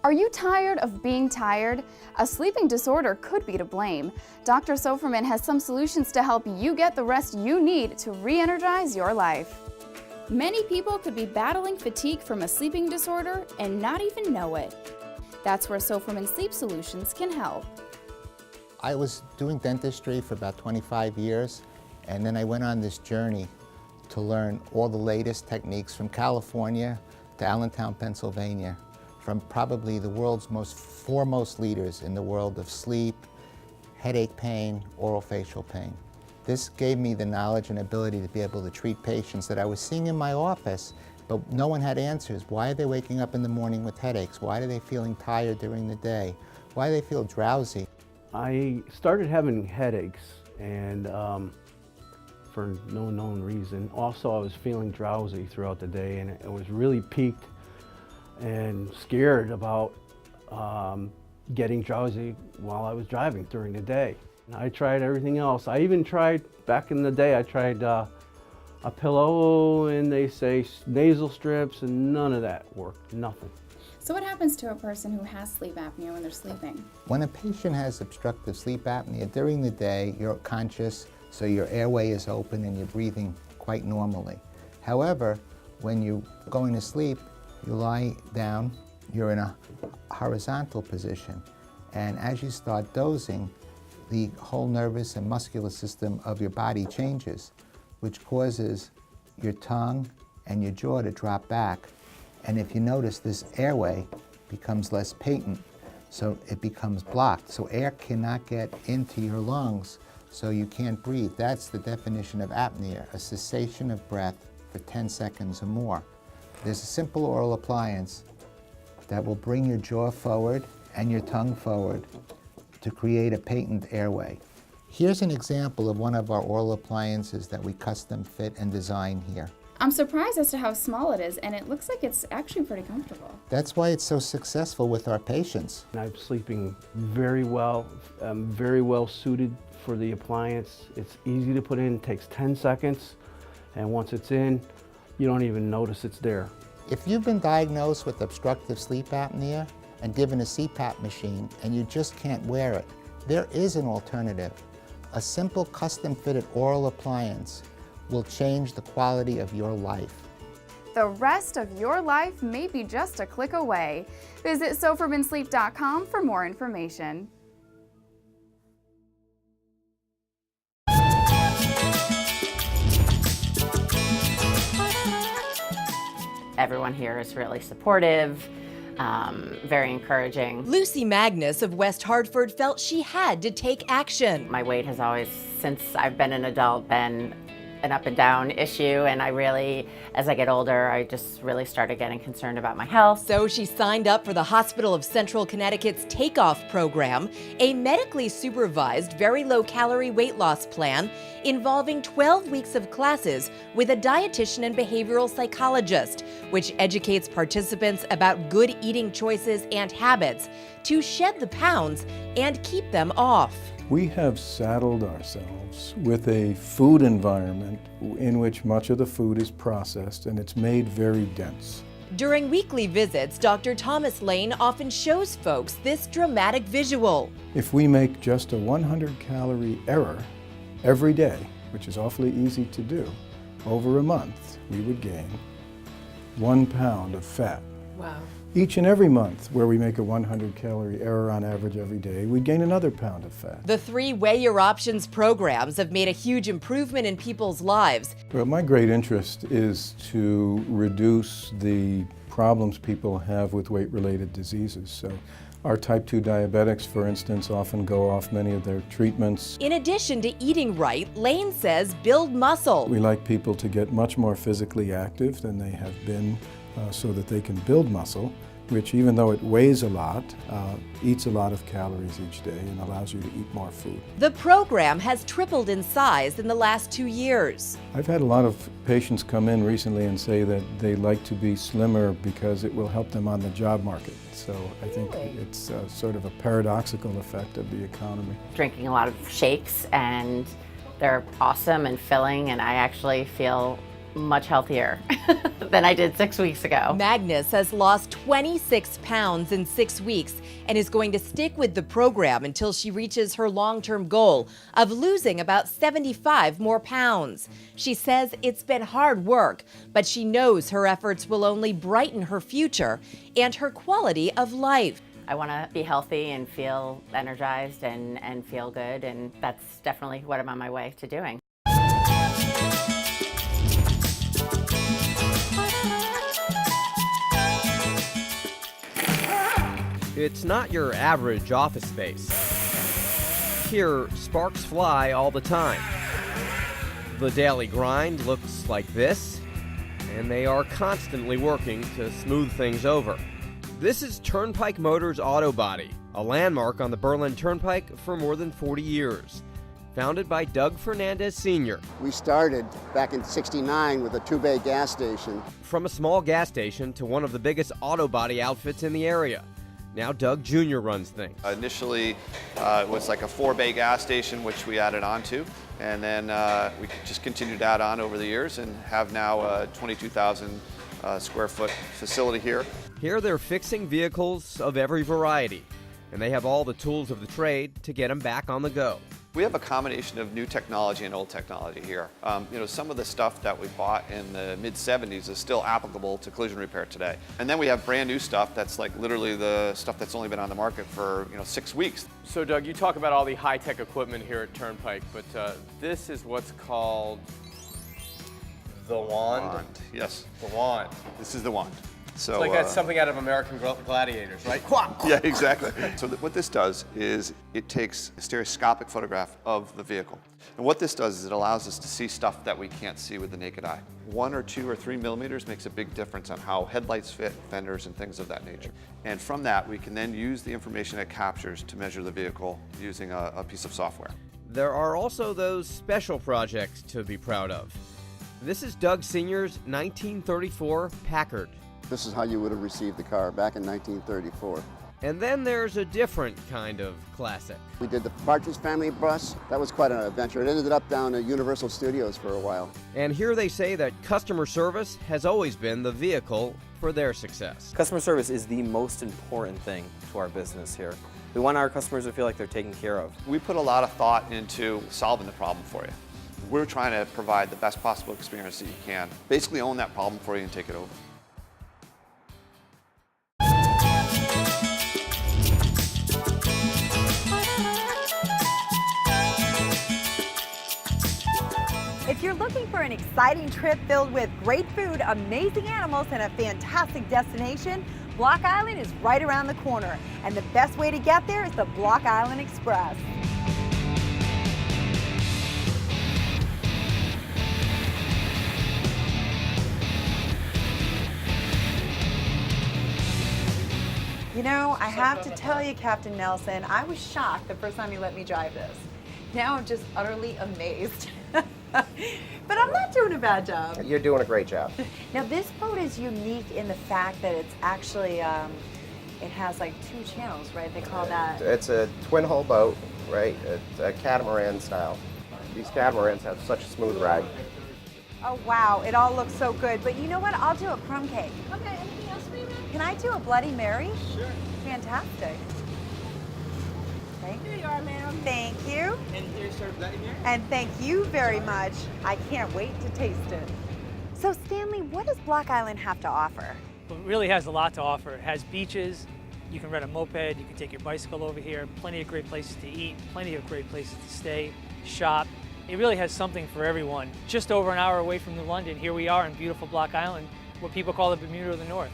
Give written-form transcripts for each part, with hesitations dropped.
Are you tired of being tired? A sleeping disorder could be to blame. Dr. Soferman has some solutions to help you get the rest you need to re-energize your life. Many people could be battling fatigue from a sleeping disorder and not even know it. That's where Soferman Sleep Solutions can help. I was doing dentistry for about 25 years, and then I went on this journey to learn all the latest techniques from California to Allentown, Pennsylvania, from probably the world's foremost leaders in the world of sleep, headache pain, orofacial pain. This gave me the knowledge and ability to be able to treat patients that I was seeing in my office, but no one had answers. Why are they waking up in the morning with headaches? Why are they feeling tired during the day? Why do they feel drowsy? I started having headaches, and for no known reason. Also, I was feeling drowsy throughout the day, and I was really peaked and scared about getting drowsy while I was driving during the day. I tried everything else. I even tried, back in the day, I tried a pillow, and they say nasal strips, and none of that worked, nothing. So what happens to a person who has sleep apnea when they're sleeping? When a patient has obstructive sleep apnea, during the day you're conscious, so your airway is open and you're breathing quite normally. However, when you're going to sleep, you lie down, you're in a horizontal position, and as you start dozing, the whole nervous and muscular system of your body changes, which causes your tongue and your jaw to drop back. And if you notice, this airway becomes less patent, so it becomes blocked. So air cannot get into your lungs, so you can't breathe. That's the definition of apnea, a cessation of breath for 10 seconds or more. There's a simple oral appliance that will bring your jaw forward and your tongue forward to create a patent airway. Here's an example of one of our oral appliances that we custom fit and design here. I'm surprised as to how small it is, and it looks like it's actually pretty comfortable. That's why it's so successful with our patients. I'm sleeping very well. I'm very well suited for the appliance. It's easy to put in, takes 10 seconds, and once it's in, you don't even notice it's there. If you've been diagnosed with obstructive sleep apnea and given a CPAP machine and you just can't wear it, there is an alternative. A simple custom-fitted oral appliance will change the quality of your life. The rest of your life may be just a click away. Visit SofermanSleep.com for more information. Everyone here is really supportive, very encouraging. Lucy Magnus of West Hartford felt she had to take action. My weight has always, since I've been an adult, been an up and down issue, and I really, as I get older, I just really started getting concerned about my health. So she signed up for the Hospital of Central Connecticut's Takeoff program, a medically supervised, very low-calorie weight loss plan involving 12 weeks of classes with a dietitian and behavioral psychologist, which educates participants about good eating choices and habits to shed the pounds and keep them off. We have saddled ourselves with a food environment in which much of the food is processed and it's made very dense. During weekly visits, Dr. Thomas Lane often shows folks this dramatic visual. If we make just a 100-calorie error every day, which is awfully easy to do, over a month, we would gain 1 pound of fat. Wow. Each and every month where we make a 100-calorie error on average every day, we gain another pound of fat. The 3 Weigh Your Options programs have made a huge improvement in people's lives. Well, my great interest is to reduce the problems people have with weight-related diseases. So our type 2 diabetics, for instance, often go off many of their treatments. In addition to eating right, Lane says build muscle. We like people to get much more physically active than they have been so that they can build muscle, which, even though it weighs a lot, eats a lot of calories each day and allows you to eat more food. The program has tripled in size in the last 2 years. I've had a lot of patients come in recently and say that they like to be slimmer because it will help them on the job market. So I think it's sort of a paradoxical effect of the economy. Drinking a lot of shakes, and they're awesome and filling, and I actually feel much healthier than I did 6 weeks ago. Magnus has lost 26 pounds in 6 weeks and is going to stick with the program until she reaches her long-term goal of losing about 75 more pounds. She says it's been hard work, but she knows her efforts will only brighten her future and her quality of life. I want to be healthy and feel energized and feel good, and that's definitely what I'm on my way to doing. It's not your average office space. Here, sparks fly all the time. The daily grind looks like this, and they are constantly working to smooth things over. This is Turnpike Motors Auto Body, a landmark on the Berlin Turnpike for more than 40 years. Founded by Doug Fernandez Sr. We started back in '69 with a 2-bay gas station. From a small gas station to one of the biggest auto body outfits in the area. Now Doug Jr. runs things. Initially, it was like a 4-bay gas station, which we added on to, and then we just continued to add on over the years and have now a 22,000 square foot facility here. Here they're fixing vehicles of every variety, and they have all the tools of the trade to get them back on the go. We have a combination of new technology and old technology here. Some of the stuff that we bought in the mid-'70s is still applicable to collision repair today. And then we have brand new stuff that's like literally the stuff that's only been on the market for 6 weeks. So Doug, you talk about all the high-tech equipment here at Turnpike, but this is what's called the wand? Yes. The wand. This is the wand. So, it's like that's something out of American Gladiators, right? Yeah, exactly. So what this does is it takes a stereoscopic photograph of the vehicle. And what this does is it allows us to see stuff that we can't see with the naked eye. 1 or 2 or 3 millimeters makes a big difference on how headlights fit, fenders, and things of that nature. And from that, we can then use the information it captures to measure the vehicle using a piece of software. There are also those special projects to be proud of. This is Doug Sr.'s 1934 Packard. This is how you would have received the car back in 1934. And then there's a different kind of classic. We did the Partridge Family bus. That was quite an adventure. It ended up down at Universal Studios for a while. And here they say that customer service has always been the vehicle for their success. Customer service is the most important thing to our business here. We want our customers to feel like they're taken care of. We put a lot of thought into solving the problem for you. We're trying to provide the best possible experience that you can. Basically own that problem for you and take it over. If you're looking for an exciting trip filled with great food, amazing animals, and a fantastic destination, Block Island is right around the corner. And the best way to get there is the Block Island Express. You know, I have to tell you, Captain Nelson, I was shocked the first time you let me drive this. Now I'm just utterly amazed. But I'm not doing a bad job. You're doing a great job. Now this boat is unique in the fact that it's actually, it has like 2 channels, right? They call that... It's a twin hull boat, right? It's a catamaran style. These catamarans have such a smooth ride. Oh wow, it all looks so good. But you know what? I'll do a crumb cake. Okay, anything else for you, ma'am? Can I do a Bloody Mary? Sure. Fantastic. Here you are, ma'am. Thank you. And here's your Bloody Mary. And thank you very much. I can't wait to taste it. So Stanley, what does Block Island have to offer? Well, it really has a lot to offer. It has beaches, you can rent a moped, you can take your bicycle over here, plenty of great places to eat, plenty of great places to stay, shop. It really has something for everyone. Just over an hour away from New London, here we are in beautiful Block Island, what people call the Bermuda of the North.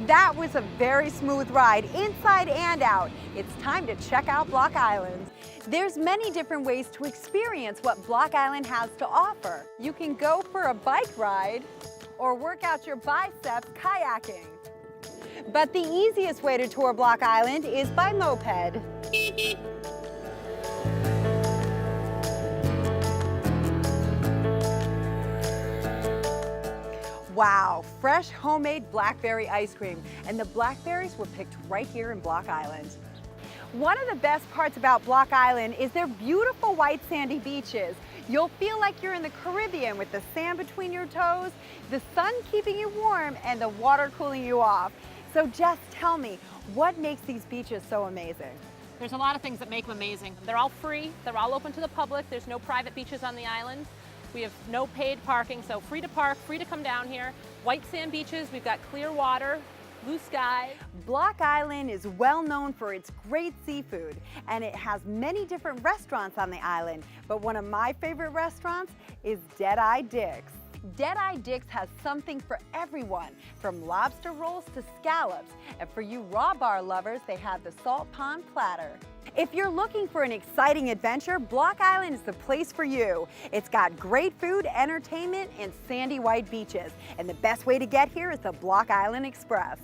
That was a very smooth ride, inside and out. It's time to check out Block Island. There's many different ways to experience what Block Island has to offer. You can go for a bike ride or work out your biceps kayaking. But the easiest way to tour Block Island is by moped. Wow, fresh homemade blackberry ice cream. And the blackberries were picked right here in Block Island. One of the best parts about Block Island is their beautiful white sandy beaches. You'll feel like you're in the Caribbean with the sand between your toes, the sun keeping you warm, and the water cooling you off. So Jess, tell me, what makes these beaches so amazing? There's a lot of things that make them amazing. They're all free, they're all open to the public, there's no private beaches on the island. We have no paid parking, so free to park, free to come down here. White sand beaches, we've got clear water, blue sky. Block Island is well known for its great seafood, and it has many different restaurants on the island, but one of my favorite restaurants is Dead-Eye Dick's. Dead-Eye Dick's has something for everyone, from lobster rolls to scallops. And for you raw bar lovers, they have the salt pond platter. If you're looking for an exciting adventure, Block Island is the place for you. It's got great food, entertainment, and sandy white beaches. And the best way to get here is the Block Island Express.